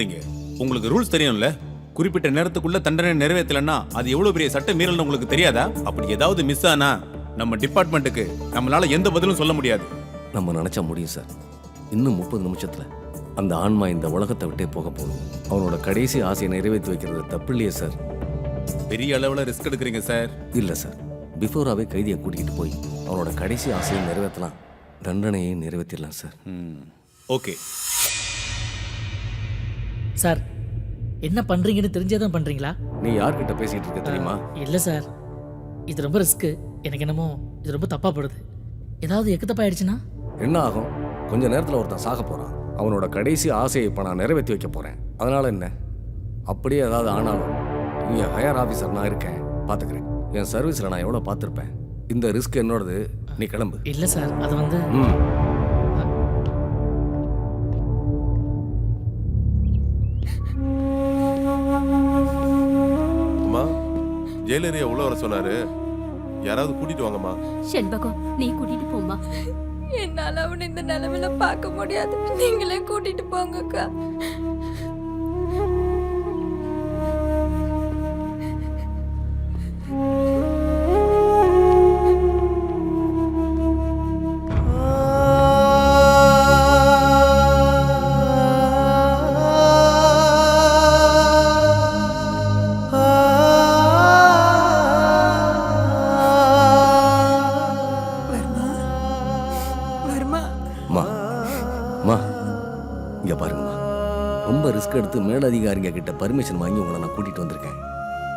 உங்களுக்கு ரூல்ஸ் தெரியும்ல, குறிப்பிட்ட நேரத்துக்குள்ள தண்டனை நிறைவேற்றலன்னா அது எவ்வளவு பெரிய சட்ட மீறல்னு உங்களுக்கு தெரியாதா? அப்படி ஏதாவது மிஸ் ஆனா நம்ம டிபார்ட்மெண்ட்டுக்கு நம்மளால எந்த பதிலும் சொல்ல முடியாது. நம்ம நினைச்சா முடியும் சார். இன்னும் 30 நிமிஷத்துல அந்த ஆன்மா இந்த உலகத்தை விட்டே போக போகுது. அவனோட கடைசி ஆசையை நிறைவேற்றி வைக்கிறது தப்பு இல்லையே சார்? பெரிய அளவுல ரிஸ்க் எடுக்கிறீங்க சார். இல்ல சார், பிஃபோராவே கைதியை கூட்டிகிட்டு போய் அவனோட கடைசி ஆசையை நிறைவேற்றலாம், தண்டனையை நிறைவேற்றிடலாம் சார். ஓகே சார், என்ன பண்றீங்கன்னு தெரிஞ்சதான் பண்றீங்களா? நீ யார்கிட்ட பேசிட்டு இருக்க தெரியுமா? இல்ல சார், இது ரொம்ப ரிஸ்க். எனக்கு என்னமோ இது ரொம்ப தப்பா படுது. ஏதாவது எக்கு தப்பா ஆயிடுச்சுன்னா என்ன ஆகும்? கொஞ்ச நேரத்தில் ஒருத்தன் சாக போறான். அவனோட கடைசி ஆசையை இப்போ நான் நிறைவேற்றி வைக்க போறேன். அதனால என்ன, அப்படியே ஏதாவது ஆனாலும் இங்கே ஹையர் ஆஃபீஸர் நான் இருக்கேன், பார்த்துக்கிறேன். என் சர்வீஸில் நான் எவ்வளோ பார்த்துருப்பேன். இந்த ரிஸ்க் என்னோடது, நீ கிளம்பு. இல்ல சார், அது வந்து அம்மா, ஜெயிலரியா உள்ள வர சொன்னாரு, யாராவது கூட்டிட்டு வாங்கம்மா. செண்பகம், நீ கூட்டிட்டு போம்மா. என்னால அவனை இந்த நிலைமையில பார்க்க முடியாது, நீங்களே கூட்டிட்டு போங்கக்கா. இங்கே பாருங்கம்மா, ரொம்ப ரிஸ்க் எடுத்து மேலதிகாரிங்க கிட்ட பர்மிஷன் வாங்கி உங்களை நான் கூட்டிகிட்டு வந்திருக்கேன்.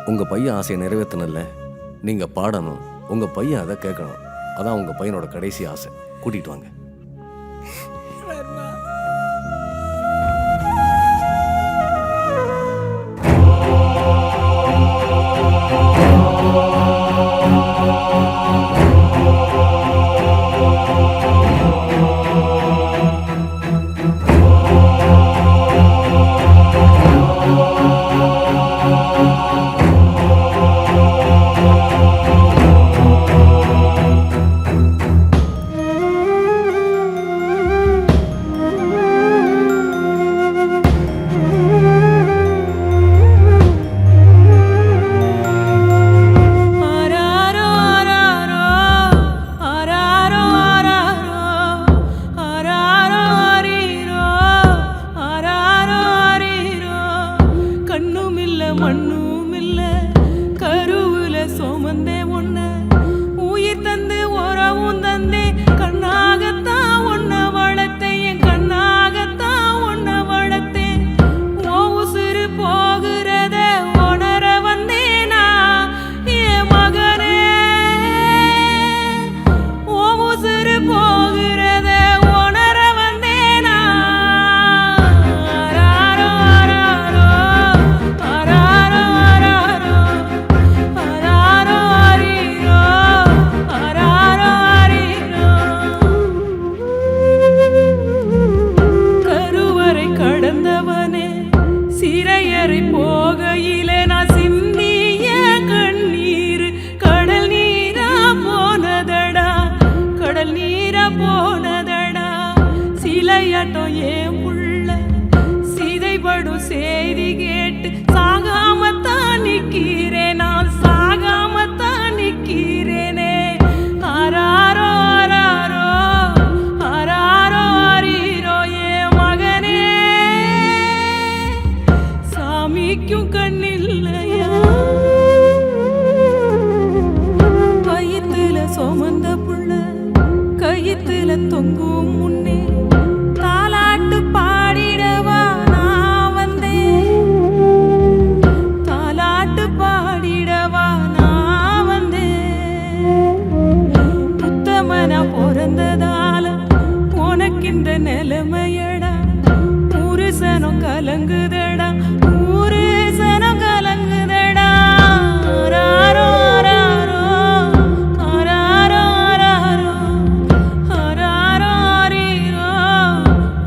உங்கள் பையன் ஆசையை நிறைவேற்றணும்ல, நீங்கள் பாடணும், உங்கள் பையன் அதை கேட்கணும். அதான் உங்கள் பையனோட கடைசி ஆசை. கூட்டிகிட்டு வாங்க. செய்தி கேட்டு சாகாமத்தான் நிக்கிறேன், நான் சாகாமத்தான் நிக்கிறேனே. ஆராரோ ஆராரோ ஆராரோ ஆரீரோ ஏ மகனே, சாமிக்கும் கண்ணில்லையா? வயித்துல சுமந்த புள்ள கயித்துல தொங்கும் முன்னே தாலாட்டு பாடிடவா நான் வந்தேன், தாலாட்டு பாடிடவா நான் வந்தேன். உத்தமனா பிறந்ததால உனக்கு இந்த நிலைமையடா, புருஷனும் கலங்குதடா, புருஷனும் கலங்குதடா. ஆராரோ ஆராரோ ஆராரோ ஆராரோ ஆராரோ ஆரீரோ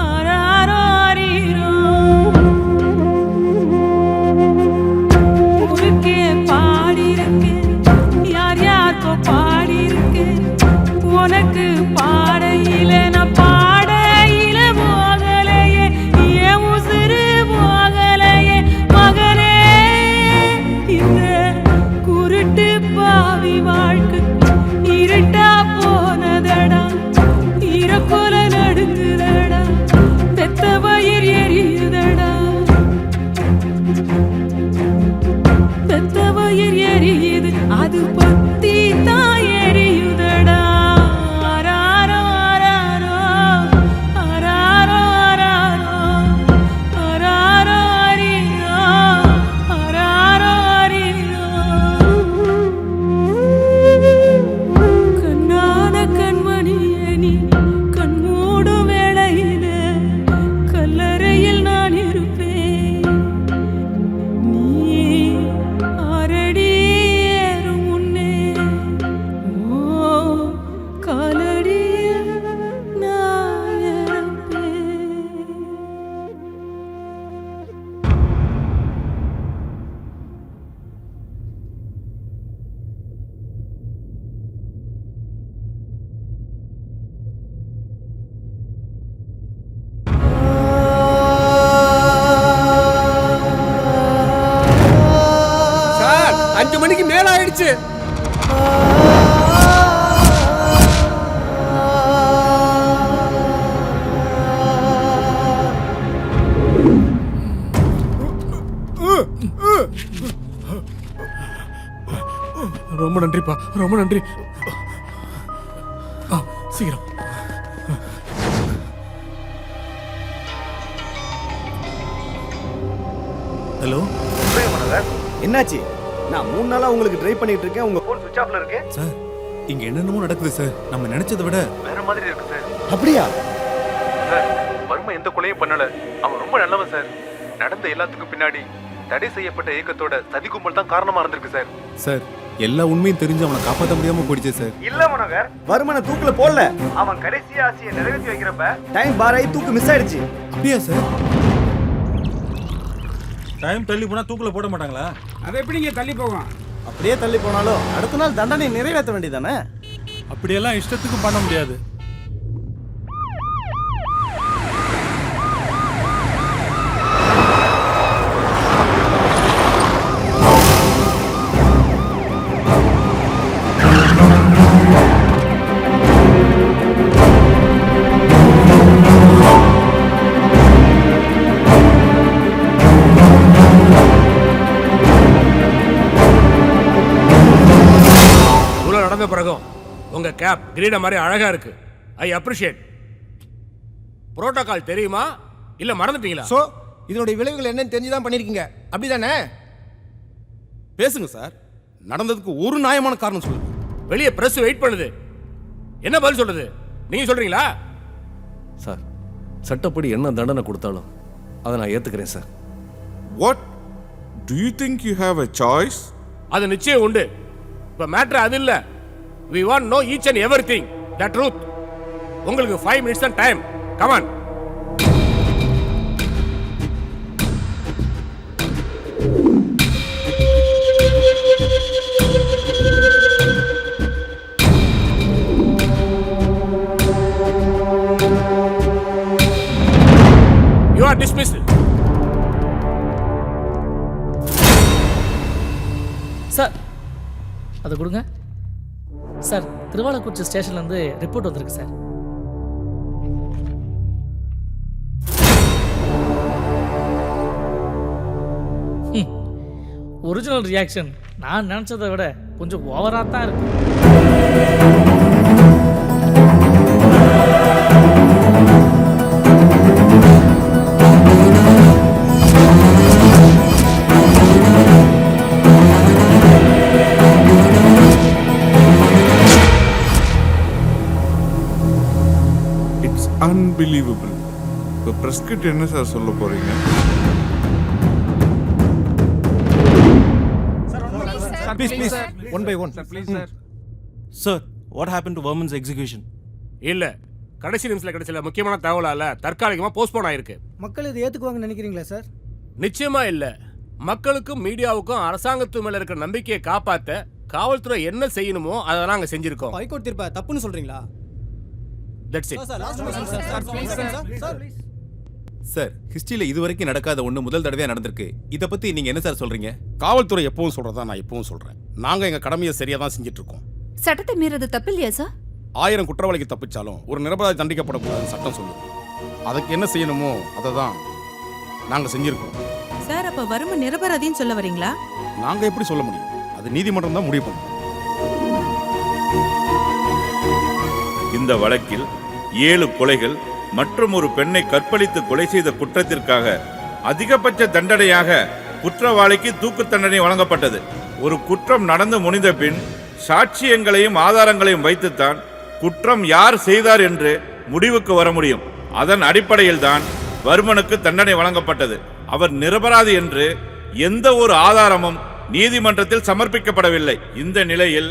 ஆராரோ ஆரீரோ. உனக்கே பாடியிருக்கேன், யார் யாருக்கோ பாடியிருக்கேன், உனக்கு பாடையில நான் பாடையில போகலையே, என் உசுறு போக ஆயிடுச்சு. ரொம்ப நன்றிப்பா, ரொம்ப நன்றி. சீக்கிரம். ஹலோ என்னாச்சு? நான் 3 நாளா உங்களுக்கு ட்ரை பண்ணிட்டு இருக்கேன். உங்க போன் சுவிட்ச் ஆஃப்ல இருக்கு. சார், இங்க என்னென்னமோ நடக்குது சார். நம்ம நினைச்சதை விட வேற மாதிரி இருக்கு சார். அப்படியா? சார், வர்மா எந்த கொலையும் பண்ணல. அவன் ரொம்ப நல்லவன் சார். நடந்த எல்லாத்துக்கும் பின்னாடி தடை செய்யப்பட்ட இயக்கத்தோட சதி கும்பல் தான் காரணமா இருந்திருக்கு சார். சார், எல்லா உண்மையும் தெரிஞ்சு அவனை காப்பாற்ற முடியாம போயிடுச்சு சார். இல்ல மனோகர், வர்மனை தூக்குல போடல. அவன் கடைசி ஆசையை நிறைவேற்றி வைக்கிறப்ப டைம் பாராயி தூக்கு மிஸ் ஆயிடுச்சு. அப்படியா சார்? டைம் தள்ளி போனா தூக்குல போட மாட்டாங்களா? அதை எப்படி இங்க தள்ளி போகும்? அப்படியே தள்ளி போனாலும் அடுத்த நாள் தண்டனை நிறைவேற்ற வேண்டியதானே? அப்படியெல்லாம் இஷ்டத்துக்கு பண்ண முடியாது. நடந்த பிறகும் உங்க கேப் கிரீட மாதிரி அழகா இருக்கு. I appreciate. புரோட்டோகால் தெரியுமா இல்ல மறந்துட்டீங்களா? சோ இதனுடைய விளைவுகள் என்னன்னு தெரிஞ்சுதான் பண்ணிருக்கீங்க, அப்படிதானே? பேசுங்க சார். நடந்ததுக்கு ஒரு நியாயமான காரணம் சொல்லுங்க. வெளியே பிரஸ் வெயிட் பண்ணுது. என்ன பதில் சொல்றது? நீங்க சொல்றீங்களா? சார், சட்டப்படி என்ன தண்டனை கொடுத்தாலும் அதை நான் ஏத்துக்கிறேன் sir. What? Do you think you have a choice? அது நிச்சயம் உண்டு. இப்ப மேட்டர் அது இல்ல. We want to know each and everything. The truth. உங்களுக்கு 5 minutes தான் time. Come on. You are dismissed. Sir, அதை கொடுங்க. சார், திருவாலக்குறிச்சி ஸ்டேஷன்லேருந்து ரிப்போர்ட் வந்திருக்கு சார். ஒரிஜினல் ரியாக்ஷன் நான் நினச்சதை விட கொஞ்சம் ஓவராக தான் இருக்கு. அன்பிலீவபிள். இப்போ பிரஸ்கிரிப்ட் என்ன சார் சொல்ல போறீங்க? Please, one by one. Please, sir. Sir, what happened to Verman's execution? இல்ல, கடைசி நிமிஷத்துல கிடைச்சல முக்கியமான தகவலால தற்காலிகமா போஸ்ட்போன் ஆயிருக்கு. மக்கள் இதை ஏத்துக்குவாங்கன்னு நினைக்கிறீங்களா சார்? நிச்சயமா இல்ல. மக்களுக்கும் மீடியாவுக்கும் அரசாங்கத்து மேல இருக்கிற நம்பிக்கையை காப்பாத்த காவல்துறை என்ன செய்யணுமோ அதை நாங்க செஞ்சிருக்கோம். ஹைகோர்ட் தீர்ப்பை தப்புன்னு சொல்றீங்களா? That's it. சார், ஹிஸ்டரியில இதுவரைக்கும் நடக்காத ஒண்ணு முதல் தடவையா நடந்திருக்கு. இத பத்தி நீங்க என்ன சார் சொல்றீங்க? காவல்துறை எப்பவும் சொல்றதா நான் எப்பவும் சொல்றேன். நாங்க எங்க கடமையை சரியா தான் செஞ்சுட்டு இருக்கோம். சட்டத்தை மீறது தப்பு இல்லையா சார்? 1000 குற்றவாளிக்கு தப்பிச்சாலும் ஒரு நிரபராதி தண்டிக்கப்படக்கூடாதுன்னு சட்டம் சொல்லுது. அதுக்கு என்ன செய்யணுமோ அதை தான் நாங்க செஞ்சிருக்கோம். சார், அப்ப வறுமை நிரபராதின்னு சொல்ல வரீங்களா? நாங்க எப்படி சொல்ல முடியும்? அது நீதிமன்றம் தான் முடிவு பண்ணும். இந்த வழக்கில் 7 கொலைகள் மற்றும் ஒரு பெண்ணை கற்பழித்து கொலை செய்த குற்றத்திற்காக அதிகபட்ச தண்டனையாக குற்றவாளிக்கு தூக்கு தண்டனை வழங்கப்பட்டது. ஒரு குற்றம் நடந்து முடிந்த பின் சாட்சியங்களையும் ஆதாரங்களையும் வைத்துத்தான் குற்றம் யார் செய்தார் என்று முடிவுக்கு வர முடியும். அதன் அடிப்படையில் தான் வர்மனுக்கு தண்டனை வழங்கப்பட்டது. அவர் நிரபராதி என்று எந்த ஒரு ஆதாரமும் நீதிமன்றத்தில் சமர்ப்பிக்கப்படவில்லை. இந்த நிலையில்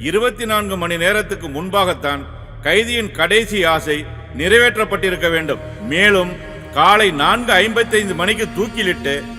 24 மணி நேரத்துக்கு முன்பாகத்தான் கைதியின் கடைசி ஆசை நிறைவேற்றப்பட்டிருக்க வேண்டும். மேலும் காலை 4:55 மணிக்கு தூக்கிலிட்டு